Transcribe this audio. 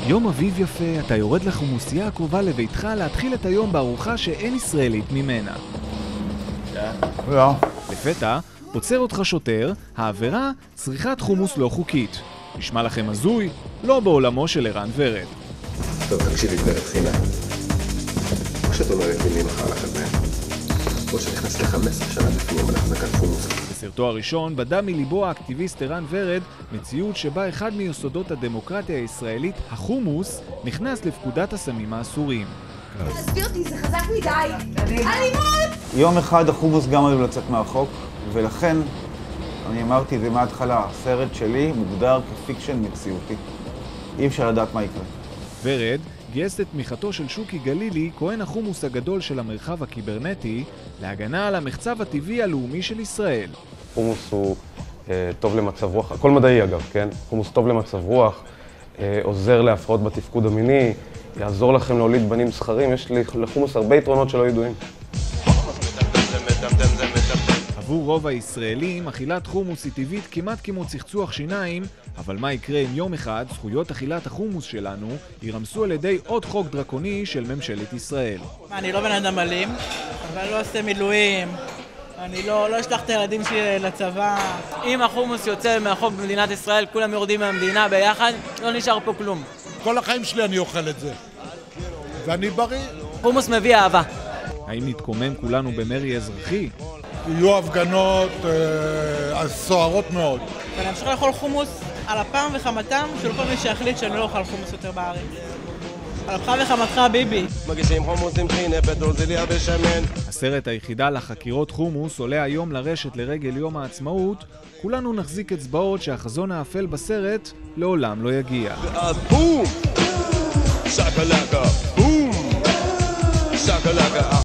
יום אביב יפה, אתה יורד לחומוסייה הקרובה לביתך להתחיל את היום בארוחה שאין ישראלית ממנה. לפתע, עוצר אותך שוטר, העבירה צריכת חומוס לא חוקית. נשמע לכם הזוי? לא בעולמו של ערן ורד. טוב, תקשיבי ורד חינה. או שאת אומרת מילים אחר לך בהם, או שנכנס ל-15 שנה בפנים על החזקת חומוס. בסרטו הראשון בדה מליבו האקטיביסט ערן ורד מציאות שבה אחד מיסודות הדמוקרטיה הישראלית, החומוס, נכנס לפקודת הסמים האסורים. תסביר אותי, זה חזק מדי! אלימות! יום אחד החומוס גם עליו לצאת מהחוק, ולכן אני אמרתי את זה מההתחלה, הסרט שלי מוגדר כפיקשן מציאותי. אי אפשר לדעת מה יקרה. ורד גייס את תמיכתו של שוקי גלילי, כהן החומוס הגדול של המרחב הקיברנטי, להגנה על המחצב הטבעי הלאומי של ישראל. חומוס הוא טוב למצב רוח, הכל מדעי אגב, כן? חומוס טוב למצב רוח, עוזר להפרעות בתפקוד המיני, יעזור לכם להוליד בנים זכרים, יש לחומוס הרבה יתרונות שלא ידועים. עבור רוב הישראלים, אכילת חומוס היא טבעית כמעט כמו צחצוח שיניים, אבל מה יקרה אם יום אחד זכויות אכילת החומוס שלנו יירמסו על ידי עוד חוק דרקוני של ממשלת ישראל? אני לא בן אדם אלים, אבל לא עושה מילואים, אני לא אשלח את הילדים שלי לצבא. אם החומוס יוצא מהחוק במדינת ישראל, כולם יורדים מהמדינה ביחד, לא נשאר פה כלום. כל החיים שלי אני אוכל את זה, ואני בריא. חומוס מביא אהבה. האם נתקומם כולנו במרי אזרחי? יהיו הפגנות סוערות מאוד. ואני אמשיך לאכול חומוס על אפם וחמתם של כל מי שהחליט שאני לא אוכל חומוס יותר בארץ. על אפך וחמתך ביבי. מגישים חומוס עם חינה, פטרוזיליה ושמן. הסרט היחידה לחקירות חומוס עולה היום לרשת לרגל יום העצמאות. כולנו נחזיק אצבעות שהחזון האפל בסרט לעולם לא יגיע. ואז בום! שקלקה! בום! שקלקה!